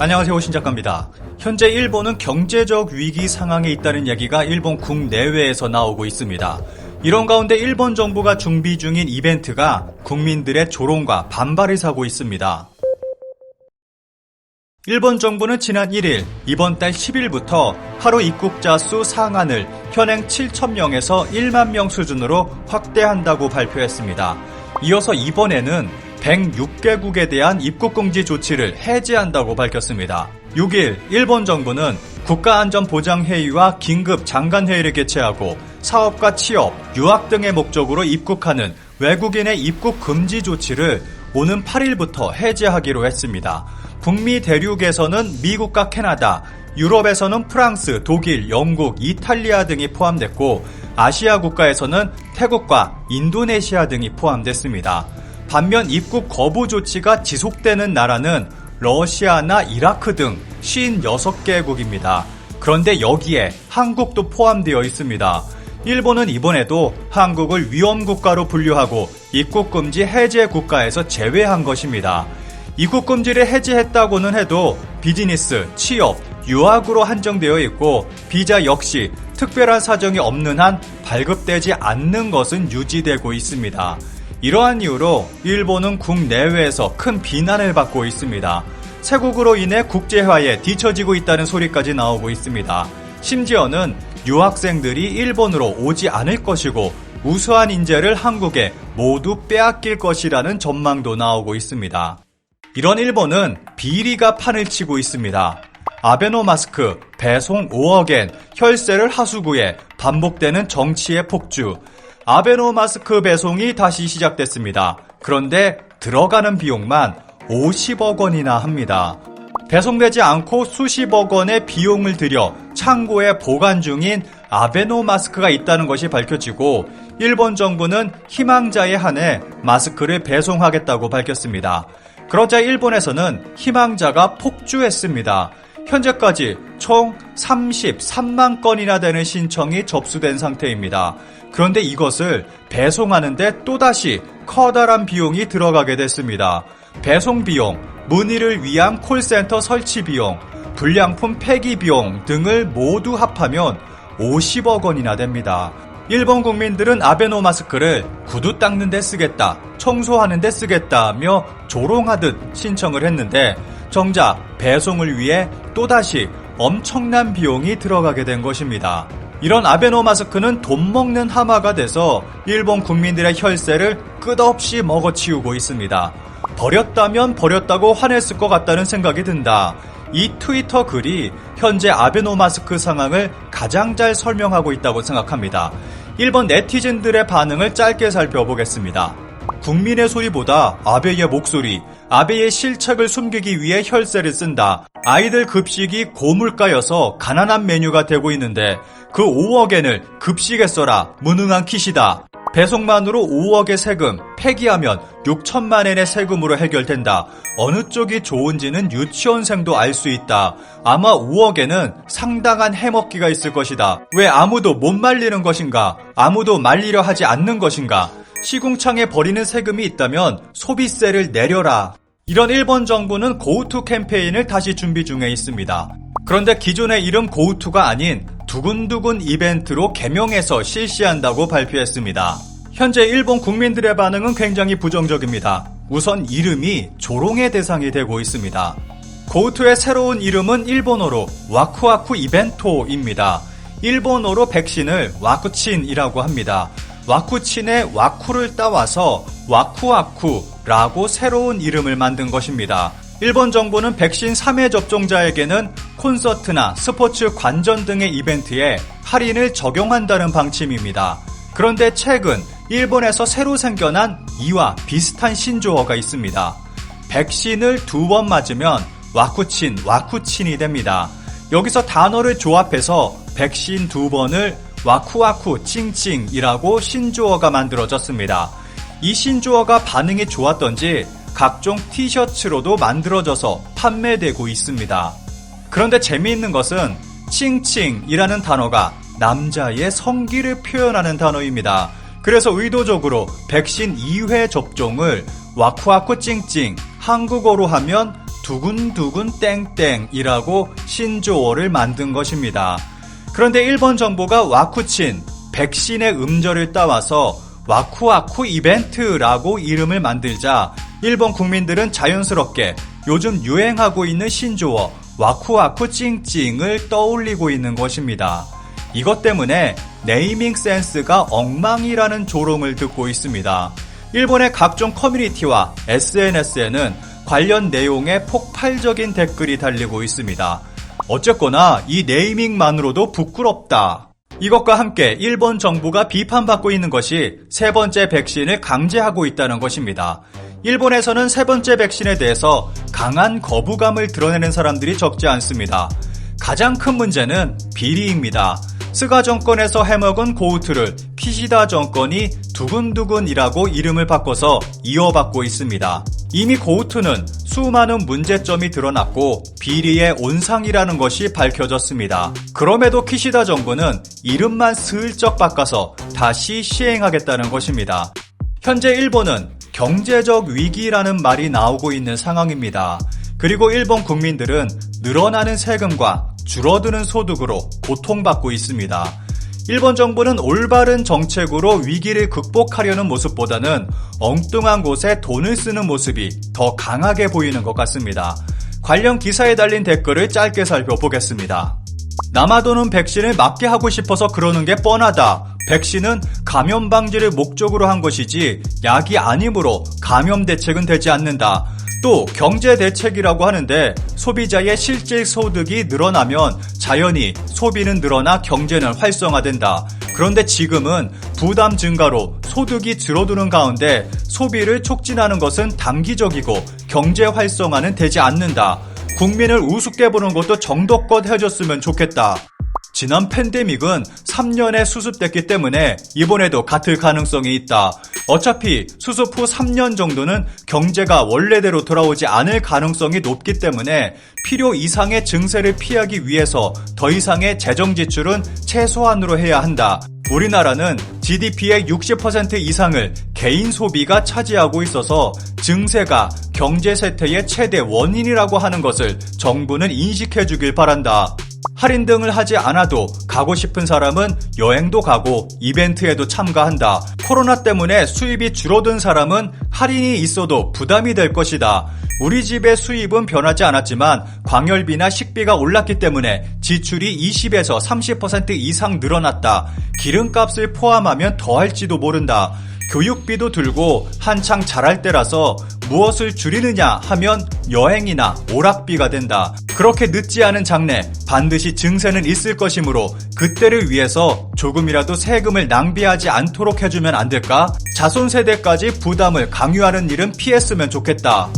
안녕하세요, 신작가입니다. 현재 일본은 경제적 위기 상황에 있다는 얘기가 일본 국내외에서 나오고 있습니다. 이런 가운데 일본 정부가 준비 중인 이벤트가 국민들의 조롱과 반발을 사고 있습니다. 일본 정부는 지난 1일, 이번 달 10일부터 하루 입국자 수 상한을 현행 7,000명에서 1만 명 수준으로 확대한다고 발표했습니다. 이어서 이번에는 106개국에 대한 입국금지 조치를 해제한다고 밝혔습니다. 6일 일본 정부는 국가안전보장회의와 긴급 장관회의를 개최하고 사업과 취업, 유학 등의 목적으로 입국하는 외국인의 입국 금지 조치를 오는 8일부터 해제하기로 했습니다. 북미 대륙에서는 미국과 캐나다, 유럽에서는 프랑스, 독일, 영국, 이탈리아 등이 포함됐고 아시아 국가에서는 태국과 인도네시아 등이 포함됐습니다. 반면 입국 거부 조치가 지속되는 나라는 러시아나 이라크 등 56개국입니다. 그런데 여기에 한국도 포함되어 있습니다. 일본은 이번에도 한국을 위험국가로 분류하고 입국금지 해제 국가에서 제외한 것입니다. 입국금지를 해제했다고는 해도 비즈니스, 취업, 유학으로 한정되어 있고 비자 역시 특별한 사정이 없는 한 발급되지 않는 것은 유지되고 있습니다. 이러한 이유로 일본은 국내외에서 큰 비난을 받고 있습니다. 세국으로 인해 국제화에 뒤처지고 있다는 소리까지 나오고 있습니다. 심지어는 유학생들이 일본으로 오지 않을 것이고 우수한 인재를 한국에 모두 빼앗길 것이라는 전망도 나오고 있습니다. 이런 일본은 비리가 판을 치고 있습니다. 아베노마스크, 배송 5억엔, 혈세를 하수구에 반복되는 정치의 폭주. 아베노마스크 배송이 다시 시작됐습니다. 그런데 들어가는 비용만 50억 원이나 합니다. 배송되지 않고 수십억 원의 비용을 들여 창고에 보관 중인 아베노마스크가 있다는 것이 밝혀지고 일본 정부는 희망자에 한해 마스크를 배송하겠다고 밝혔습니다. 그러자 일본에서는 희망자가 폭주했습니다. 현재까지 총 33만 건이나 되는 신청이 접수된 상태입니다. 그런데 이것을 배송하는데 또다시 커다란 비용이 들어가게 됐습니다. 배송 비용, 문의를 위한 콜센터 설치 비용, 불량품 폐기 비용 등을 모두 합하면 50억 원이나 됩니다. 일본 국민들은 아베노마스크를 구두 닦는 데 쓰겠다, 청소하는 데 쓰겠다며 조롱하듯 신청을 했는데 정작 배송을 위해 또다시 엄청난 비용이 들어가게 된 것입니다. 이런 아베노마스크는 돈 먹는 하마가 돼서 일본 국민들의 혈세를 끝없이 먹어치우고 있습니다. 버렸다면 버렸다고 화냈을 것 같다는 생각이 든다. 이 트위터 글이 현재 아베노마스크 상황을 가장 잘 설명하고 있다고 생각합니다. 일본 네티즌들의 반응을 짧게 살펴보겠습니다. 국민의 소리보다 아베의 목소리, 아베의 실책을 숨기기 위해 혈세를 쓴다. 아이들 급식이 고물가여서 가난한 메뉴가 되고 있는데 그 5억엔을 급식에 써라. 무능한 kit이다. 배송만으로 5억의 세금, 폐기하면 6천만 엔의 세금으로 해결된다. 어느 쪽이 좋은지는 유치원생도 알 수 있다. 아마 5억에는 상당한 해먹기가 있을 것이다. 왜 아무도 못 말리는 것인가? 아무도 말리려 하지 않는 것인가? 시궁창에 버리는 세금이 있다면 소비세를 내려라. 이런 일본 정부는 고우투 캠페인을 다시 준비 중에 있습니다. 그런데 기존의 이름 고우투가 아닌 두근두근 이벤트로 개명해서 실시한다고 발표했습니다. 현재 일본 국민들의 반응은 굉장히 부정적입니다. 우선 이름이 조롱의 대상이 되고 있습니다. 고우투의 새로운 이름은 일본어로 와쿠와쿠 이벤토입니다. 일본어로 백신을 와쿠친이라고 합니다. 와쿠친의 와쿠를 따와서 와쿠와쿠라고 새로운 이름을 만든 것입니다. 일본 정부는 백신 3회 접종자에게는 콘서트나 스포츠 관전 등의 이벤트에 할인을 적용한다는 방침입니다. 그런데 최근 일본에서 새로 생겨난 이와 비슷한 신조어가 있습니다. 백신을 2번 맞으면 와쿠친이 됩니다. 여기서 단어를 조합해서 백신 2번을 와쿠와쿠 찡찡이라고 신조어가 만들어졌습니다. 이 신조어가 반응이 좋았던지 각종 티셔츠로도 만들어져서 판매되고 있습니다. 그런데 재미있는 것은 칭칭이라는 단어가 남자의 성기를 표현하는 단어입니다. 그래서 의도적으로 백신 2회 접종을 와쿠와쿠 찡찡, 한국어로 하면 두근두근 땡땡이라고 신조어를 만든 것입니다. 그런데 일본 정부가 와쿠친, 백신의 음절을 따와서 와쿠와쿠 이벤트라고 이름을 만들자 일본 국민들은 자연스럽게 요즘 유행하고 있는 신조어 와쿠와쿠 찡찡을 떠올리고 있는 것입니다. 이것 때문에 네이밍 센스가 엉망이라는 조롱을 듣고 있습니다. 일본의 각종 커뮤니티와 SNS에는 관련 내용에 폭발적인 댓글이 달리고 있습니다. 어쨌거나 이 네이밍만으로도 부끄럽다. 이것과 함께 일본 정부가 비판받고 있는 것이 세 번째 백신을 강제하고 있다는 것입니다. 일본에서는 세 번째 백신에 대해서 강한 거부감을 드러내는 사람들이 적지 않습니다. 가장 큰 문제는 비리입니다. 스가 정권에서 해먹은 고우트를 키시다 정권이 두근두근이라고 이름을 바꿔서 이어받고 있습니다. 이미 고우트는 수많은 문제점이 드러났고 비리의 온상이라는 것이 밝혀졌습니다. 그럼에도 키시다 정부는 이름만 슬쩍 바꿔서 다시 시행하겠다는 것입니다. 현재 일본은 경제적 위기라는 말이 나오고 있는 상황입니다. 그리고 일본 국민들은 늘어나는 세금과 줄어드는 소득으로 고통받고 있습니다. 일본 정부는 올바른 정책으로 위기를 극복하려는 모습보다는 엉뚱한 곳에 돈을 쓰는 모습이 더 강하게 보이는 것 같습니다. 관련 기사에 달린 댓글을 짧게 살펴보겠습니다. 남아도는 백신을 맞게 하고 싶어서 그러는 게 뻔하다. 백신은 감염 방지를 목적으로 한 것이지 약이 아니므로 감염 대책은 되지 않는다. 또 경제 대책이라고 하는데 소비자의 실질 소득이 늘어나면 자연히 소비는 늘어나 경제는 활성화된다. 그런데 지금은 부담 증가로 소득이 줄어드는 가운데 소비를 촉진하는 것은 단기적이고 경제 활성화는 되지 않는다. 국민을 우습게 보는 것도 정도껏 해줬으면 좋겠다. 지난 팬데믹은 3년에 수습됐기 때문에 이번에도 같을 가능성이 있다. 어차피 수습 후 3년 정도는 경제가 원래대로 돌아오지 않을 가능성이 높기 때문에 필요 이상의 증세를 피하기 위해서 더 이상의 재정 지출은 최소한으로 해야 한다. 우리나라는 GDP의 60% 이상을 개인 소비가 차지하고 있어서 증세가 경제 쇠퇴의 최대 원인이라고 하는 것을 정부는 인식해 주길 바란다. 할인 등을 하지 않아도 가고 싶은 사람은 여행도 가고 이벤트에도 참가한다. 코로나 때문에 수입이 줄어든 사람은 할인이 있어도 부담이 될 것이다. 우리 집의 수입은 변하지 않았지만 광열비나 식비가 올랐기 때문에 지출이 20에서 30% 이상 늘어났다. 기름값을 포함하면 더할지도 모른다. 교육비도 들고 한창 잘할 때라서 무엇을 줄이느냐 하면 여행이나 오락비가 된다. 그렇게 늦지 않은 장래 반드시 증세는 있을 것이므로 그때를 위해서 조금이라도 세금을 낭비하지 않도록 해주면 안 될까? 자손 세대까지 부담을 강요하는 일은 피했으면 좋겠다.